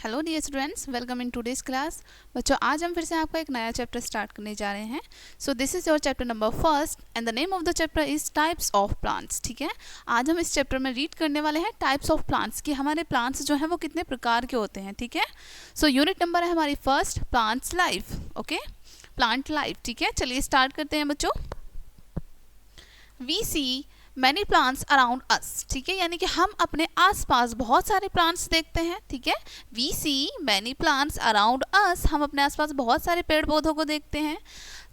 Hello dear students, welcome in today's class. बच्चों, आज हम फिर से आपका एक नया चैप्टर स्टार्ट करने जा रहे हैं। So this is your chapter number first and the name of the chapter is types of plants. ठीक है, आज हम इस चैप्टर में रीड करने वाले हैं टाइप्स ऑफ प्लांट्स कि हमारे प्लांट्स जो हैं वो कितने प्रकार के होते हैं। ठीक है, सो यूनिट नंबर है हमारी first, plants life. Okay, plant life. ठीक है, चलिए स्टार्ट करते हैं बच्चों। We see many plants around us. ठीक है, यानी कि हम अपने आसपास बहुत सारे प्लांट्स देखते हैं। ठीक है, we see many plants around us, हम अपने आसपास बहुत सारे पेड़ पौधों को देखते हैं।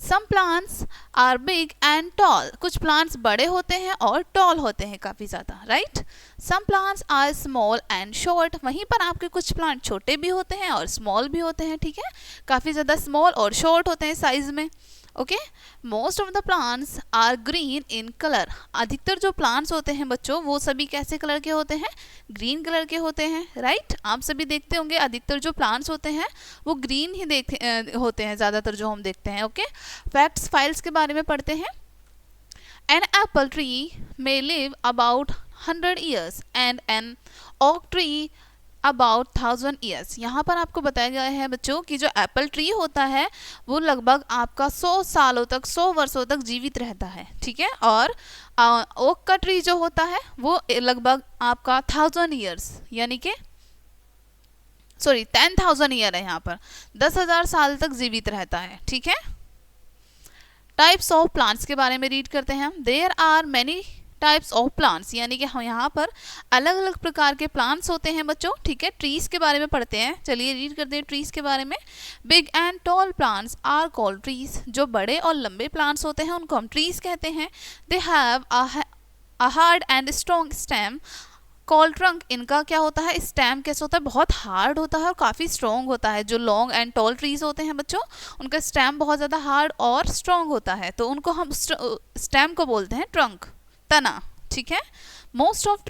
Some plants are big and tall, कुछ प्लांट्स बड़े होते हैं और टॉल होते हैं काफ़ी ज़्यादा, right. Some plants are small and short, वहीं पर आपके कुछ प्लांट छोटे भी होते हैं और स्मॉल भी होते हैं। ठीक है, काफ़ी ज़्यादा स्मॉल और शॉर्ट होते हैं साइज में। Okay, most of the plants are green in colour, अधिकतर जो प्लांट्स होते हैं बच्चों वो सभी कैसे कलर के होते हैं? ग्रीन कलर के होते हैं, राइट। आप सभी देखते होंगे अधिकतर जो प्लांट्स होते हैं वो ग्रीन ही होते हैं ज़्यादातर जो हम देखते हैं। ओके, फैक्ट्स फाइल्स के बारे में पढ़ते हैं। An apple tree may live about 100 years and an oak tree about 1000 years. यहाँ पर आपको बताया गया है बच्चों कि जो एप्पल ट्री होता है वो लगभग आपका 100 सालों तक, 100 वर्षों तक जीवित रहता है। ठीक है, और ओक का ट्री जो होता है वो लगभग आपका 1000 ईयर्स यानी कि 10,000 ईयर है, यहाँ पर 10,000 साल तक जीवित रहता है। ठीक है, टाइप्स ऑफ प्लांट्स के बारे में रीड करते हैं हम। There are many types of plants, यानी कि हम यहाँ पर अलग अलग प्रकार के प्लांट्स होते हैं बच्चों। ठीक है, ट्रीज के बारे में पढ़ते हैं। चलिए रीड करते हैं ट्रीज के बारे में। Big and tall plants are called trees, जो बड़े और लंबे प्लांट्स होते हैं उनको हम ट्रीज कहते हैं। They have a hard and strong stem called trunk, इनका क्या होता है? स्टेम कैसे होता है? बहुत हार्ड होता है और काफ़ी स्ट्रॉन्ग होता है। जो लॉन्ग एंड टॉल ट्रीज होते हैं बच्चों उनका स्टेम बहुत ज़्यादा हार्ड और स्ट्रॉन्ग होता है, तो उनको हम स्टेम को बोलते हैं ट्रंक, तना। ठीक है, most of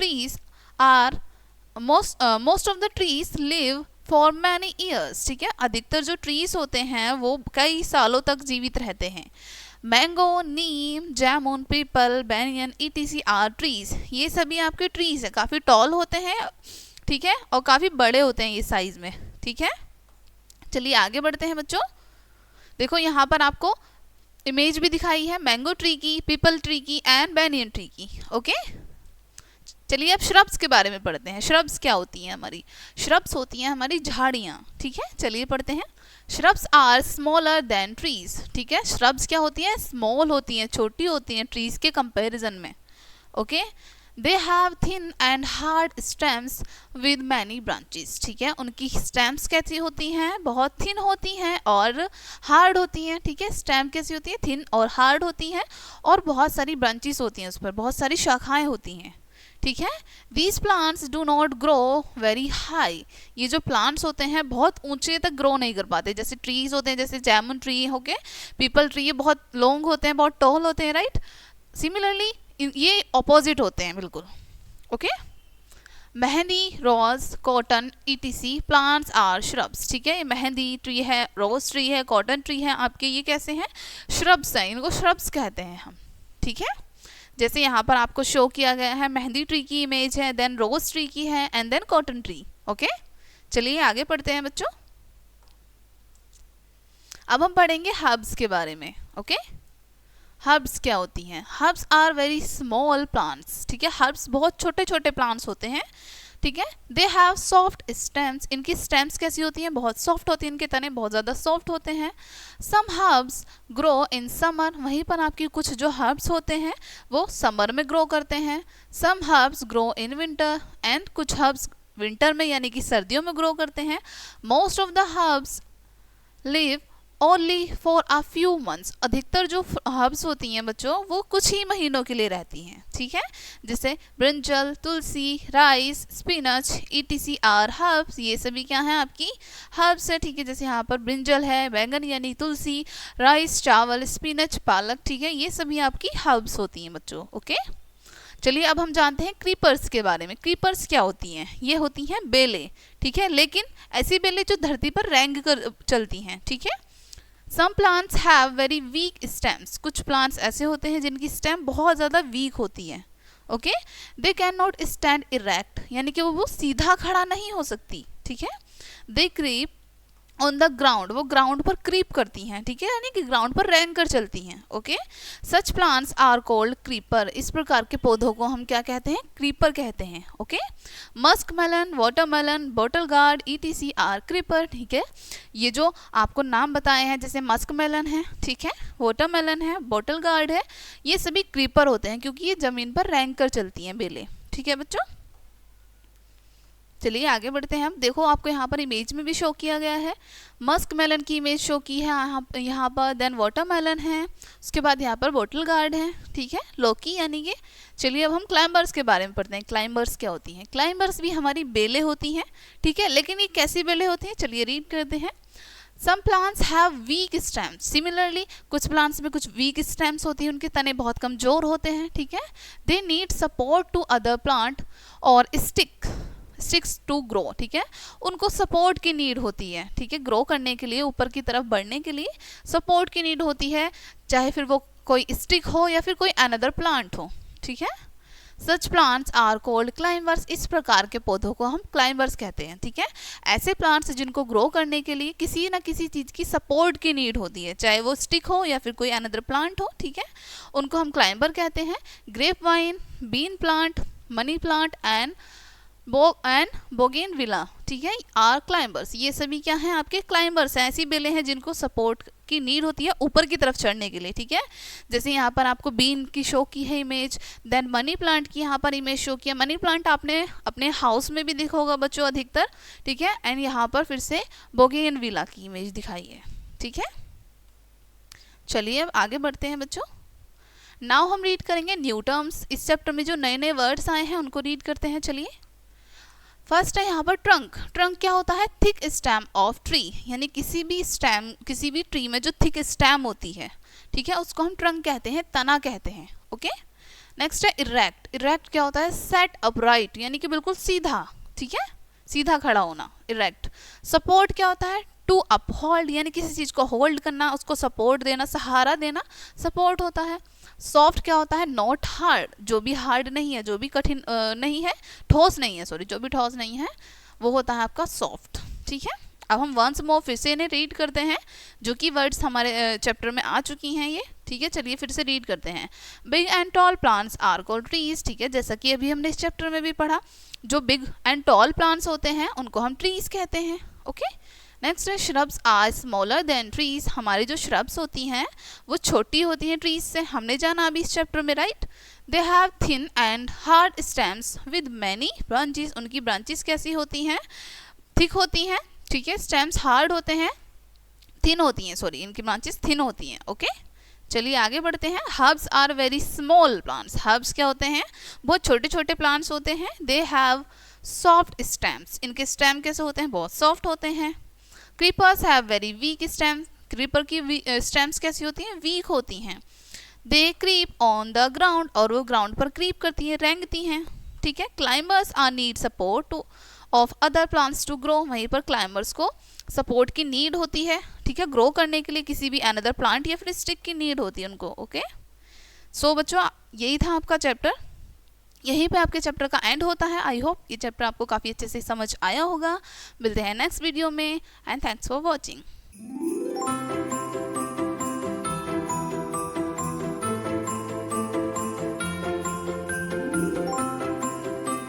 the trees live for many years. ठीक है, अधिकतर जो ट्रीज होते हैं वो कई सालों तक जीवित रहते हैं। Mango, neem, jamun, peepal, banyan ETC are trees, ये सभी आपके ट्रीज है, काफ़ी टॉल होते हैं। ठीक है, और काफ़ी बड़े होते हैं ये साइज में। ठीक है, चलिए आगे बढ़ते हैं बच्चों। देखो यहाँ पर आपको इमेज भी दिखाई है मैंगो ट्री की, पीपल ट्री की एंड बैनियन ट्री की। ओके, चलिए अब श्रब्स के बारे में पढ़ते हैं। श्रब्स क्या होती हैं? हमारी श्रब्स होती हैं हमारी झाड़ियाँ। ठीक है, चलिए पढ़ते हैं। Shrubs are smaller than trees. ठीक है, श्रब्स क्या होती हैं? स्मॉल होती हैं, छोटी होती हैं ट्रीज के कंपैरिजन में। Okay, they have thin and hard stems with many branches. ठीक है, उनकी स्टेम्स कैसी होती हैं? बहुत थिन होती हैं और हार्ड होती हैं। ठीक है, स्टेम कैसी होती है? थिन और हार्ड होती हैं और बहुत सारी ब्रांचेस होती हैं, उस पर बहुत सारी शाखाएं होती हैं। ठीक है, these plants do not grow very high, ये जो प्लांट्स होते हैं बहुत ऊंचे तक ग्रो नहीं कर पाते। जैसे ट्रीज होते हैं, जैसे जामुन ट्री हो गए, पीपल ट्री, ये बहुत लॉन्ग होते हैं, बहुत टॉल होते हैं, राइट। सिमिलरली ये ऑपोजिट होते हैं बिल्कुल। Okay, mehndi, rose, cotton ETC plants are shrubs. ठीक है, ये मेहंदी ट्री है, रोज ट्री है, कॉटन ट्री है, आपके ये कैसे हैं? श्रब्स हैं, इनको श्रब्स कहते हैं हम। ठीक है, जैसे यहाँ पर आपको शो किया गया है मेहंदी ट्री की इमेज है, देन रोज ट्री की है and then cotton tree. Okay, चलिए आगे पढ़ते हैं बच्चों। अब हम पढ़ेंगे हर्ब्स के बारे में। ओके, हर्ब्स क्या होती हैं? Herbs are very small plants. ठीक है, हर्ब्स बहुत छोटे छोटे प्लांट्स होते हैं। ठीक है, दे हैव सॉफ्ट स्टेम्स, इनकी स्टेम्स कैसी होती हैं? बहुत सॉफ्ट होती हैं, इनके तने बहुत ज़्यादा सॉफ्ट होते हैं। Some herbs grow in summer, वहीं पर आपकी कुछ जो हर्ब्स होते हैं वो समर में ग्रो करते हैं। Some herbs grow in winter and कुछ हर्ब्स विंटर में यानी कि सर्दियों में ग्रो करते हैं। Most of the herbs live only for a few months, अधिकतर जो हर्ब्स होती हैं बच्चों वो कुछ ही महीनों के लिए रहती हैं। ठीक है, जैसे brinjal, tulsi, rice, spinach ETC are herbs, ये सभी क्या हैं? आपकी हर्ब्स है। ठीक है, जैसे यहाँ पर ब्रिंजल है, बैंगन यानी तुलसी, राइस चावल, स्पिनच पालक। ठीक है, ये सभी आपकी हर्ब्स होती हैं बच्चों। ओके, चलिए अब हम जानते हैं क्रीपर्स के बारे में। क्रीपर्स क्या होती हैं? ये होती हैं बेलें। ठीक है, लेकिन ऐसी बेलें जो धरती पर रेंग कर चलती हैं। ठीक है, some plants have very weak stems, कुछ प्लांट्स ऐसे होते हैं जिनकी स्टेम बहुत ज़्यादा वीक होती है। Okay, they can not stand erect, यानी कि वो सीधा खड़ा नहीं हो सकती। ठीक है। दे क्रीप ऑन द ग्राउंड, वो ग्राउंड पर क्रीप करती हैं, ठीक है, यानी कि ग्राउंड पर रैंक कर चलती हैं। Okay, such plants are called creeper, इस प्रकार के पौधों को हम क्या कहते हैं, क्रीपर कहते हैं। Okay, musk melon, watermelon, bottle gourd ETC are creeper, ठीक है। ये जो आपको नाम बताए हैं, जैसे मस्क मेलन है, ठीक है, वाटरमेलन है, बॉटल गार्ड है, ये सभी क्रीपर होते हैं क्योंकि ये जमीन पर रैंक कर चलती हैं बेलें, ठीक है बच्चों। चलिए आगे बढ़ते हैं हम। देखो आपको यहाँ पर इमेज में भी शो किया गया है, मस्क मेलन की इमेज शो की है यहाँ पर, देन वाटरमेलन है, उसके बाद यहाँ पर बॉटल गार्ड है, ठीक है, लौकी यानी कि। चलिए अब हम क्लाइंबर्स के बारे में पढ़ते हैं। क्लाइंबर्स क्या होती हैं? क्लाइंबर्स भी हमारी बेलें होती हैं, ठीक है, लेकिन ये कैसी बेलें होती हैं, चलिए रीड करते हैं। Some plants have weak stems, similarly कुछ प्लांट्स में कुछ वीक स्टेम्स होती हैं, उनके तने बहुत कमजोर होते हैं, ठीक है। They need support to other plant or sticks to grow, ठीक है, उनको सपोर्ट की नीड होती है, ठीक है, ग्रो करने के लिए, ऊपर की तरफ बढ़ने के लिए सपोर्ट की नीड होती है, चाहे फिर वो कोई स्टिक हो या फिर कोई अनदर प्लांट हो, ठीक है। Such plants are called climbers, इस प्रकार के पौधों को हम क्लाइंबर्स कहते हैं, ठीक है। ऐसे प्लांट्स जिनको ग्रो करने के लिए किसी ना किसी चीज़ की सपोर्ट की नीड होती है, चाहे वो स्टिक हो या फिर कोई अनदर प्लांट हो, ठीक है, उनको हम क्लाइंबर कहते हैं। Grape vine, bean plant, money plant and bougainvillea, ठीक है, आर क्लाइंबर्स, ये सभी क्या हैं, आपके क्लाइंबर्स हैं, ऐसी बेलें हैं जिनको सपोर्ट की नीड होती है ऊपर की तरफ चढ़ने के लिए, ठीक है। जैसे यहाँ पर आपको बीन की शो की है इमेज, देन मनी प्लांट की यहाँ पर इमेज शो किया। मनी प्लांट आपने अपने हाउस में भी देखा होगा बच्चों अधिकतर, ठीक है, एंड यहाँ पर फिर से बोगेनविला की इमेज दिखाई है, ठीक है। चलिए अब आगे बढ़ते हैं बच्चों। नाउ हम रीड करेंगे न्यू टर्म्स। इस चैप्टर में जो नए नए वर्ड्स आए हैं उनको रीड करते हैं। चलिए, फर्स्ट है यहाँ पर ट्रंक। ट्रंक क्या होता है? थिक स्टेम ऑफ ट्री, यानी किसी भी ट्री में जो थिक स्टेम होती है, ठीक है, उसको हम ट्रंक कहते हैं, तना कहते हैं। ओके, नेक्स्ट है इरेक्ट। इरेक्ट क्या होता है? सेट अपराइट, यानी कि बिल्कुल सीधा, ठीक है, सीधा खड़ा होना, इरेक्ट। सपोर्ट क्या होता है? टू अपहोल्ड, यानी किसी चीज को होल्ड करना, उसको सपोर्ट देना, सहारा देना, सपोर्ट होता है। सॉफ्ट क्या होता है? नॉट हार्ड, जो भी हार्ड नहीं है, जो भी कठिन नहीं है, ठोस नहीं है, सॉरी, जो भी ठोस नहीं है वो होता है आपका सॉफ्ट, ठीक है। अब हम वंस मोर फिर से इन्हें रीड करते हैं, जो कि वर्ड्स हमारे चैप्टर में आ चुकी हैं ये, ठीक है। चलिए फिर से रीड करते हैं। Big and tall plants are called trees, ठीक है, जैसा कि अभी हमने इस चैप्टर में भी पढ़ा, जो बिग एंड टॉल प्लांट्स होते हैं उनको हम ट्रीज कहते हैं। ओके, नेक्स्ट है shrubs are smaller than trees. हमारी जो श्रब्स होती हैं वो छोटी होती हैं ट्रीज से, हमने जाना अभी इस चैप्टर में, right. They have thin and hard stems with many branches, उनकी ब्रांचेस कैसी होती हैं? थिक होती हैं, ठीक है, स्टेम्स हार्ड होते हैं, थिन होती हैं, सॉरी, इनकी ब्रांचेस थिन होती हैं। ओके, चलिए आगे बढ़ते हैं। Herbs are very small plants. Herbs क्या होते हैं? बहुत छोटे छोटे प्लांट्स होते हैं। दे हैव सॉफ्ट स्टेम्स, इनके स्टेम कैसे होते हैं? बहुत सॉफ्ट होते हैं। Creepers have very weak stems, creeper की स्टेम्स कैसी होती हैं? वीक होती हैं। They creep on the ground, और वो ग्राउंड पर क्रीप करती हैं, रेंगती हैं, ठीक है। Climbers are need support of other plants to grow, वहीं पर क्लाइंबर्स को सपोर्ट की नीड होती है, ठीक है, ग्रो करने के लिए किसी भी अनदर प्लांट या फिर स्टिक की नीड होती है उनको। ओके, सो बच्चों यही था आपका चैप्टर, यहीं पे आपके चैप्टर का एंड होता है। आई होप ये चैप्टर आपको काफ़ी अच्छे से समझ आया होगा। मिलते हैं नेक्स्ट वीडियो में, एंड थैंक्स फॉर वॉचिंग।